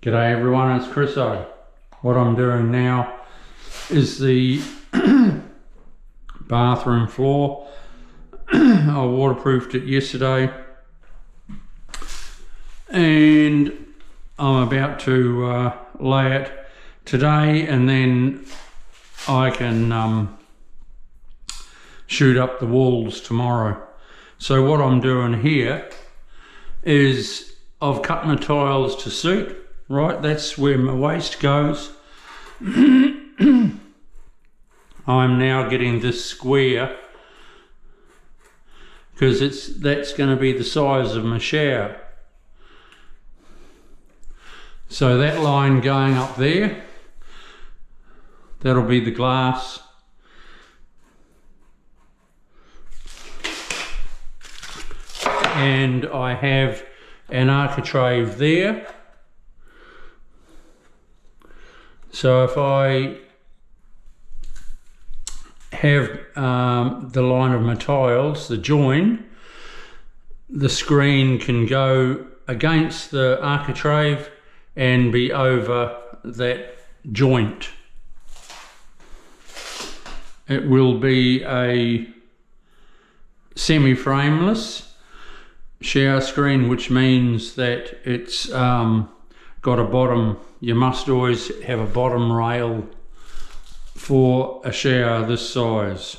G'day everyone, it's Chriso. What I'm doing now is the bathroom floor. I waterproofed it yesterday and I'm about to lay it today, and then I can shoot up the walls tomorrow. So what I'm doing here is I've cut my tiles to suit. Right, that's where my waste goes. I'm now getting this square because that's going to be the size of my shower. So that line going up there, that'll be the glass. And I have an architrave there. So if I have the line of my tiles, the join, the screen can go against the architrave and be over that joint. It will be a semi-frameless shower screen, which means that it's got a bottom. You must always have a bottom rail for a shower this size.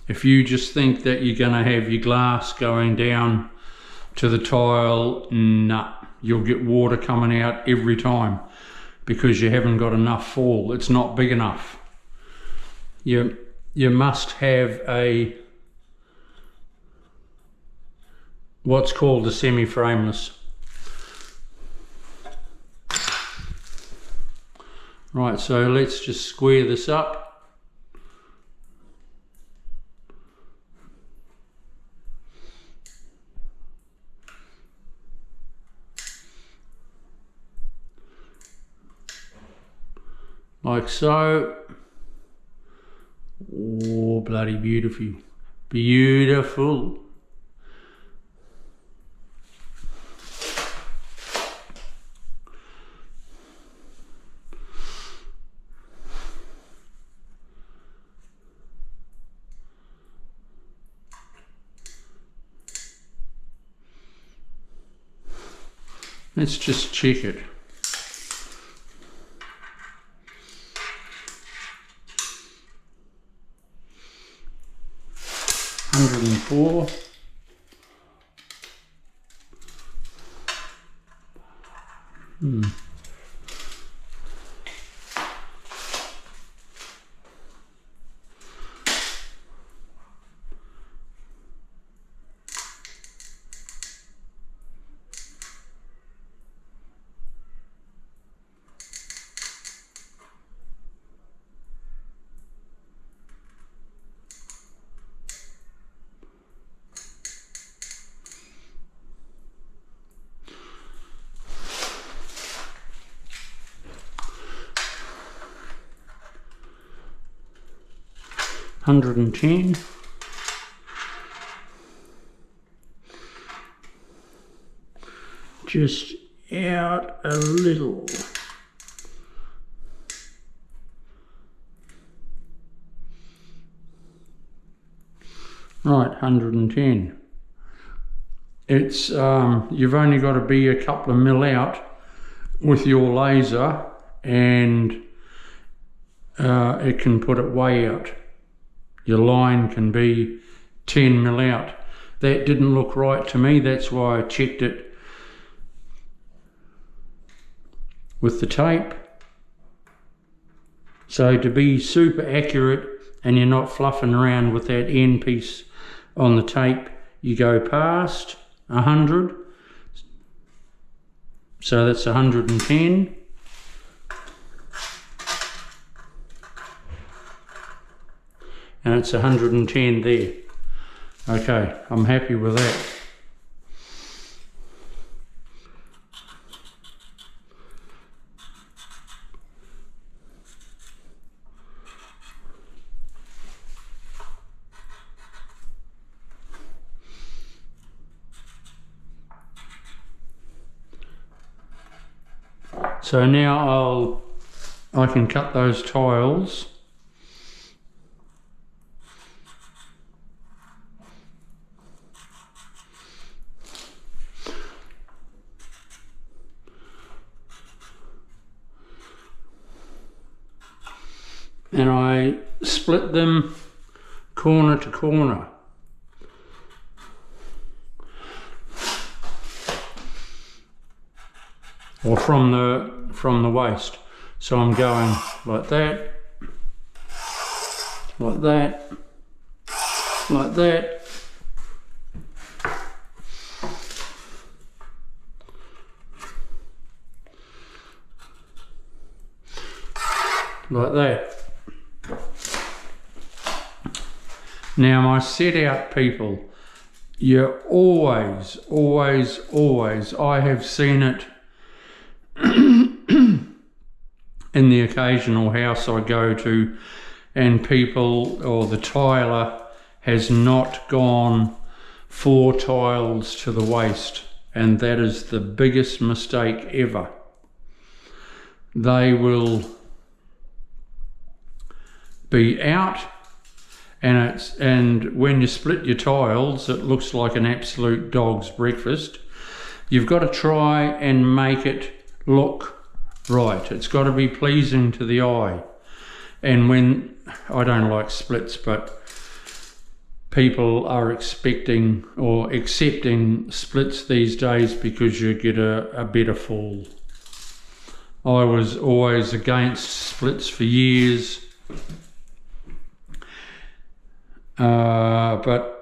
If you just think that you're going to have your glass going down to the tile, nah, you'll get water coming out every time because you haven't got enough fall. It's not big enough. You must have a what's called a semi-frameless. Right, so let's just square this up. Like so. Oh, bloody beautiful. Beautiful. Let's just check it. $104. $110. Just out a little. Right, 110. It's you've only got to be a couple of mil out with your laser, and it can put it way out. Your line can be 10 mil out. That didn't look right to me, that's why I checked it with the tape. So to be super accurate and you're not fluffing around with that end piece on the tape, you go past 100. So that's 110. And it's 110 there. Okay, I'm happy with that. So now I can cut those tiles. And I split them corner to corner. Or from the waist. So I'm going like that, like that, like that. Like that. Now my set out people, you're always, I have seen it in the occasional house I go to, and people, or the tiler has not gone 4 tiles to the waist, and that is the biggest mistake ever. They will be out, and when you split your tiles it looks like an absolute dog's breakfast. You've got to try and make it look right. It's got to be pleasing to the eye. And when I don't like splits, but people are expecting or accepting splits these days because you get a better fall. I was always against splits for years. But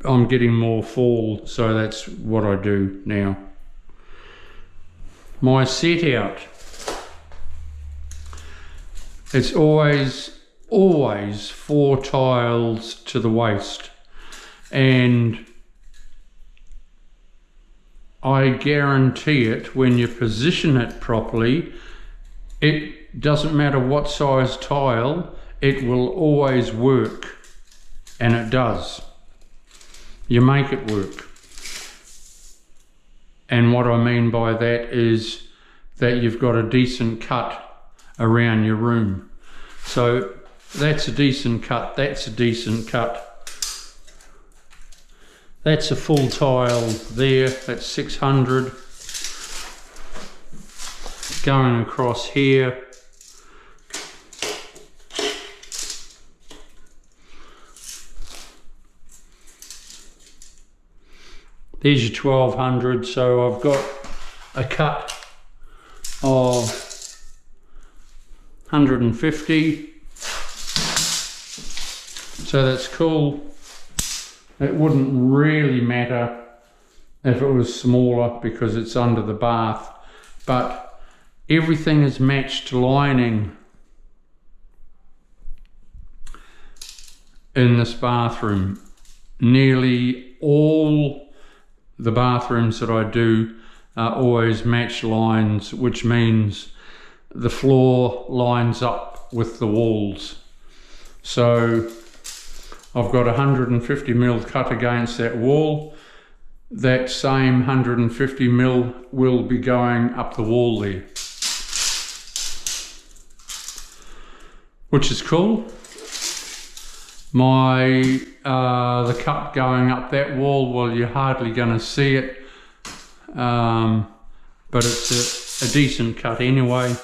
I'm getting more fall, so that's what I do now. My set out, it's always 4 tiles to the waist, and I guarantee it, when you position it properly, it doesn't matter what size tile, it will always work. And it does. You make it work. And what I mean by that is that you've got a decent cut around your room. So that's a decent cut, that's a decent cut. That's a full tile there, that's 600. Going across here. There's your 1200, so I've got a cut of 150. So that's cool. It wouldn't really matter if it was smaller because it's under the bath, but everything is matched lining in this bathroom. Nearly all the bathrooms that I do are always match lines, which means the floor lines up with the walls. So I've got 150mm cut against that wall. That same 150mm will be going up the wall there, which is cool. The cut going up that wall, well, you're hardly going to see it, but it's a decent cut anyway.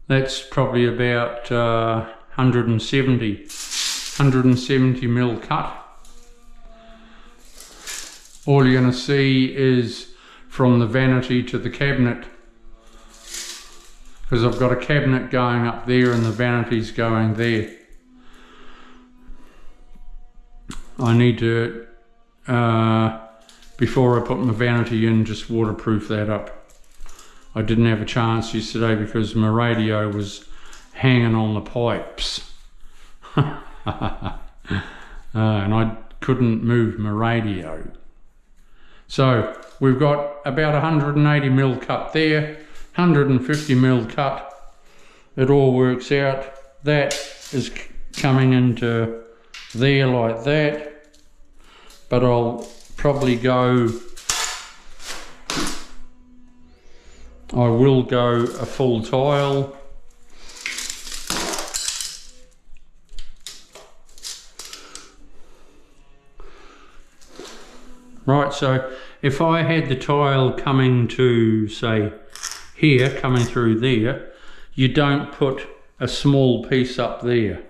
That's probably about 170mm cut. All you're going to see is from the vanity to the cabinet, because I've got a cabinet going up there and the vanity's going there. I need to, before I put my vanity in, just waterproof that up. I didn't have a chance yesterday because my radio was hanging on the pipes. And I couldn't move my radio. So we've got about 180mm cut there, 150mm cut. It all works out. That is coming into there like that, but I'll probably go I will go a full tile. Right, so if I had the tile coming to, say, here, coming through there, you don't put a small piece up there.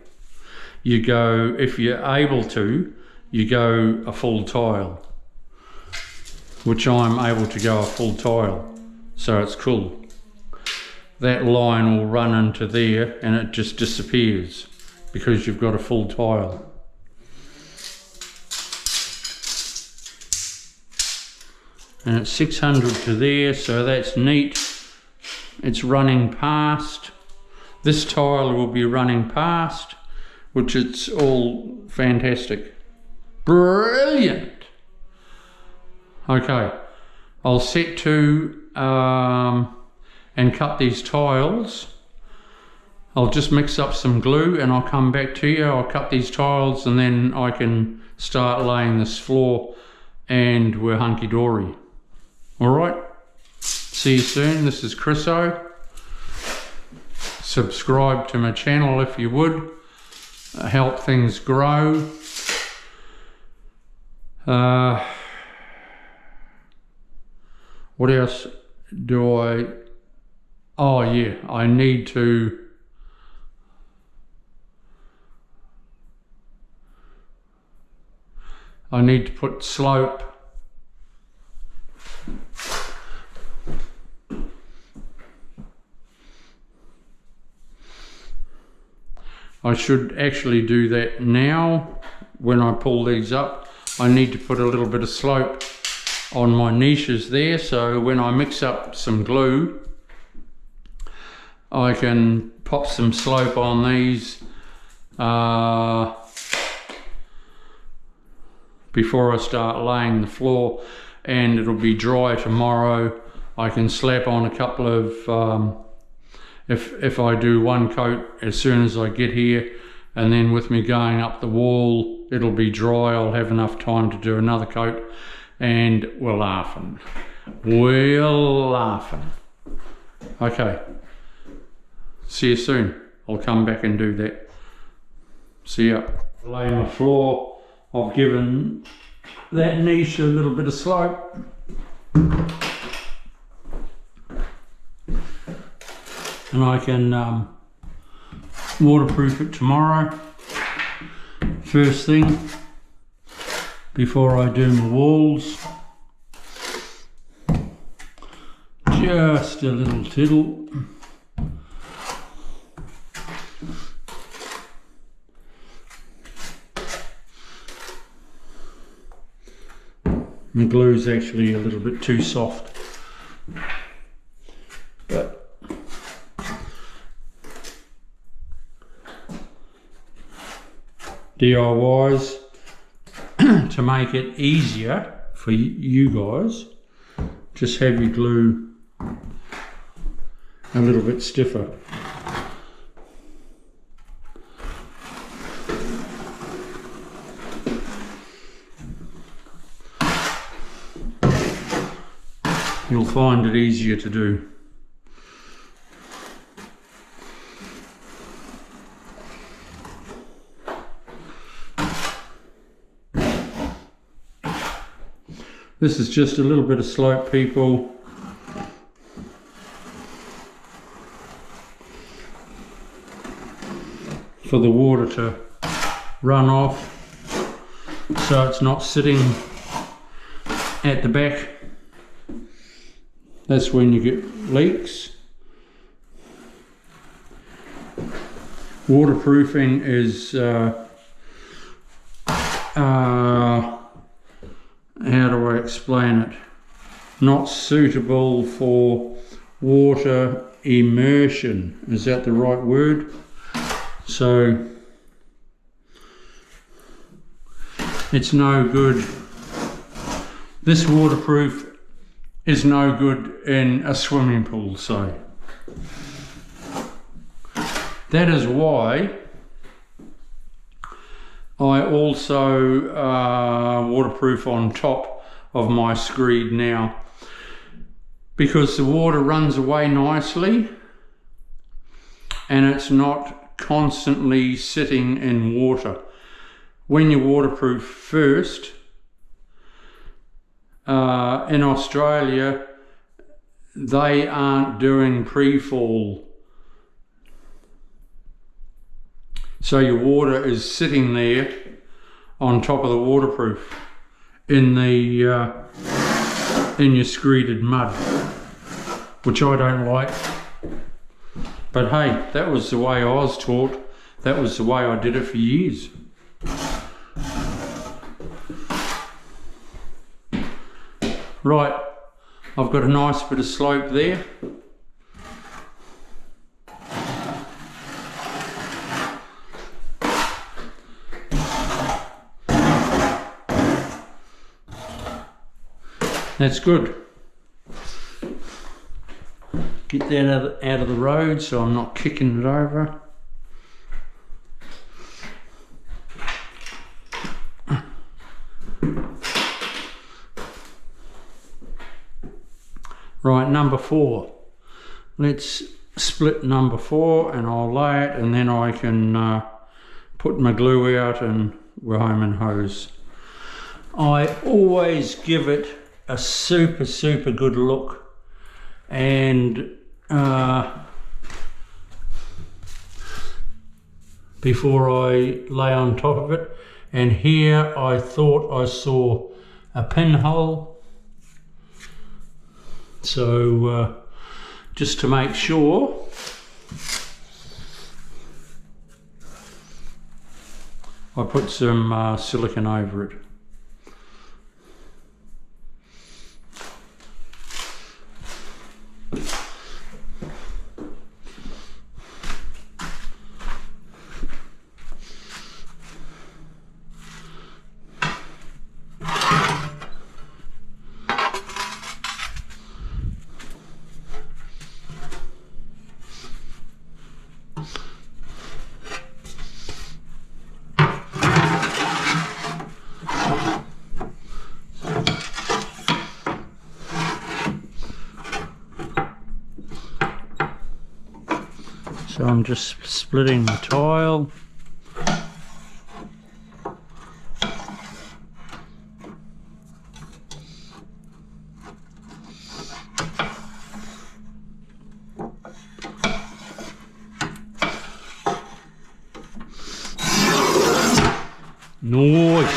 You go, if you're able to, you go a full tile, which I'm able to go a full tile, so it's cool. That line will run into there and it just disappears because you've got a full tile. And it's 600 to there, so that's neat. It's running past. This tile will be running past, which it's all fantastic. Brilliant! Okay, I'll set to and cut these tiles. I'll just mix up some glue and I'll come back to you. I'll cut these tiles and then I can start laying this floor and we're hunky-dory. Alright, see you soon. This is Chriso. Subscribe to my channel if you would. Help things grow. What else do I... Oh yeah, I need to... put slope. I should actually do that now. When I pull these up, I need to put a little bit of slope on my niches there, so when I mix up some glue, I can pop some slope on these before I start laying the floor, and it'll be dry tomorrow. I can slap on a couple of if I do one coat as soon as I get here, and then with me going up the wall, it'll be dry. I'll have enough time to do another coat, and we're laughing. We're laughing. Okay. See you soon. I'll come back and do that. See ya. Laying the floor, I've given that niche a little bit of slope. And I can waterproof it tomorrow, first thing, before I do my walls. Just a little tittle. The glue's actually a little bit too soft, but DIYs to make it easier for you guys, just have your glue a little bit stiffer. You'll find it easier to do. This is just a little bit of slope, people. For the water to run off, so it's not sitting at the back. That's when you get leaks. Waterproofing is how do I explain it? Not suitable for water immersion. Is that the right word? So it's no good. This waterproof is no good in a swimming pool, so that is why I also waterproof on top of my screed now, because the water runs away nicely and it's not constantly sitting in water. When you waterproof first, in Australia, they aren't doing pre-fall. So your water is sitting there on top of the waterproof in your screeded mud, which I don't like. But hey, that was the way I was taught. That was the way I did it for years. Right, I've got a nice bit of slope there. That's good. Get that out of the road so I'm not kicking it over. Right, number 4. Let's split number 4 and I'll lay it, and then I can put my glue out and we're home and hose. I always give it a super good look, and before I lay on top of it. And here I thought I saw a pinhole, so just to make sure, I put some silicone over it. So I'm just splitting the tile. Nice.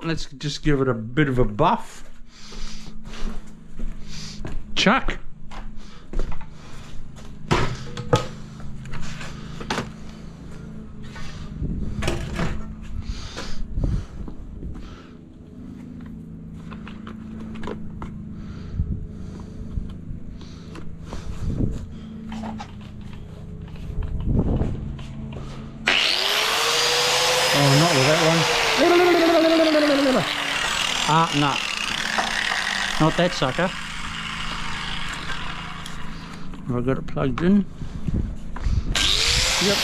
Let's just give it a bit of a buff. Chuck. Oh, not with that one. No. Not that sucker. Have I got it plugged in? Yep.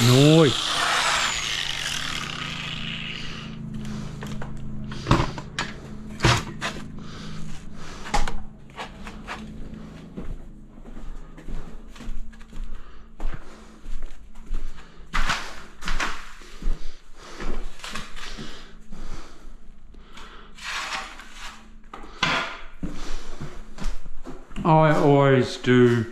Nice. I always do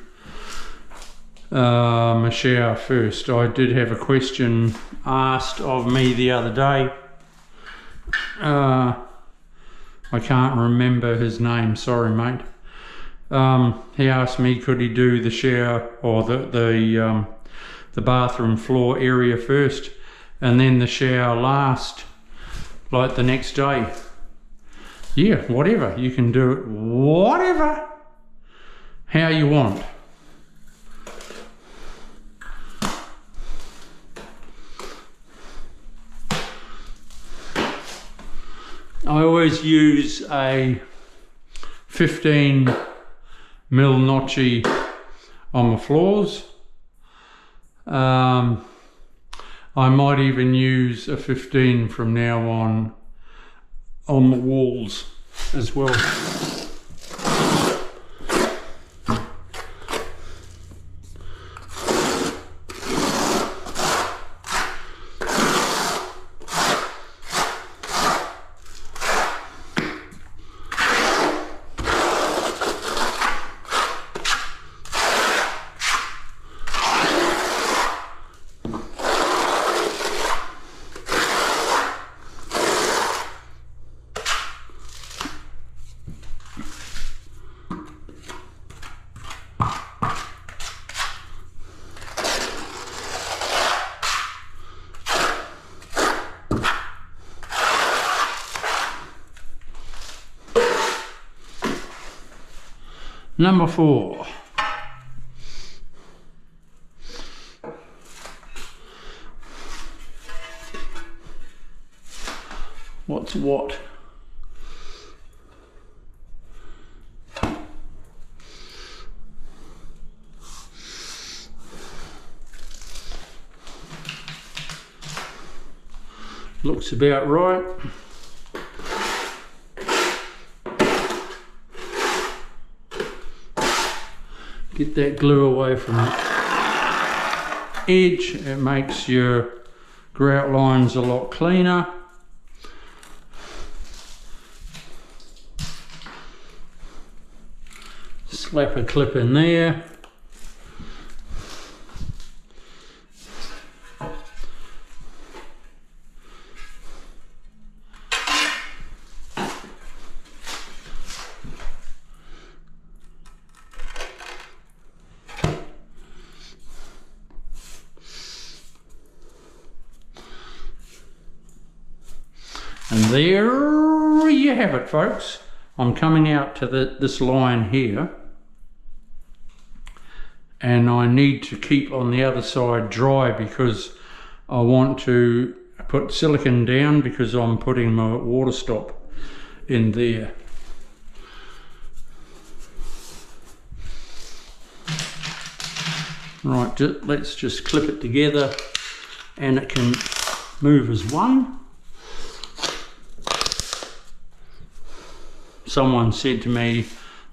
my shower first. I did have a question asked of me the other day. I can't remember his name, sorry mate. He asked me could he do the shower or the bathroom floor area first, and then the shower last like the next day. Yeah, whatever, you can do it whatever, how you want. I always use a 15mm notchy on my floors. I might even use a 15 from now on the walls as well. Number 4. What's what? Looks about right. Get that glue away from the edge. It makes your grout lines a lot cleaner. Slap a clip in there. And there you have it, folks. I'm coming out to this line here, and I need to keep on the other side dry because I want to put silicone down because I'm putting my water stop in there. Right, let's just clip it together and it can move as one. Someone said to me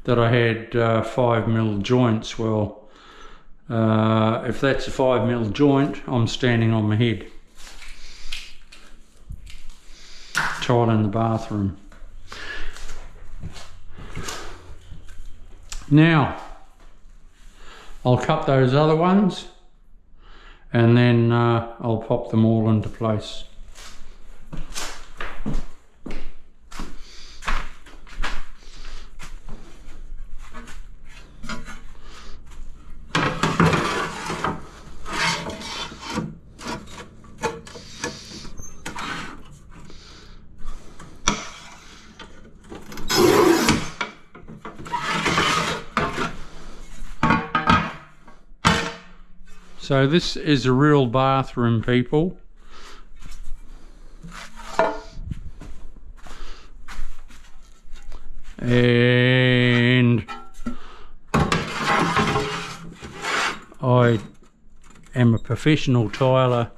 that I had 5mm joints. Well, if that's a 5mm joint, I'm standing on my head. Tile in the bathroom. Now, I'll cut those other ones and then I'll pop them all into place. So this is a real bathroom, people. And I am a professional tiler.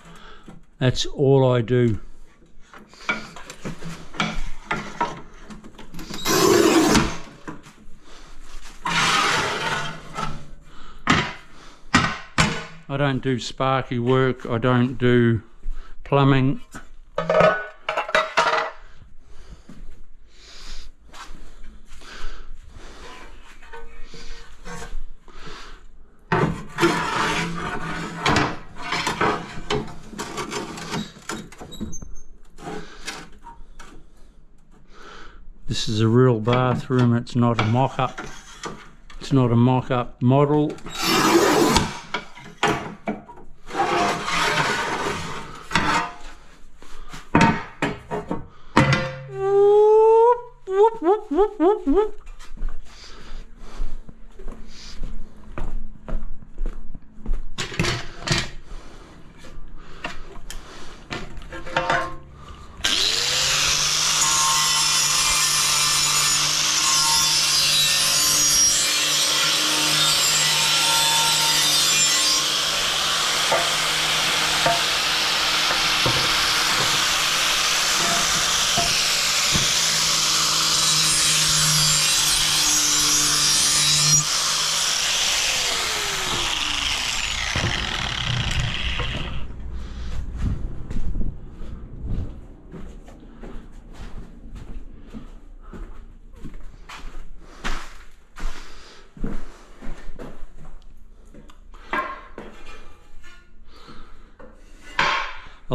That's all I do. I don't do sparky work, I don't do plumbing. This is a real bathroom, it's not a mock-up. It's not a mock-up model.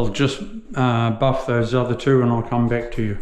I'll just buff those other two and I'll come back to you.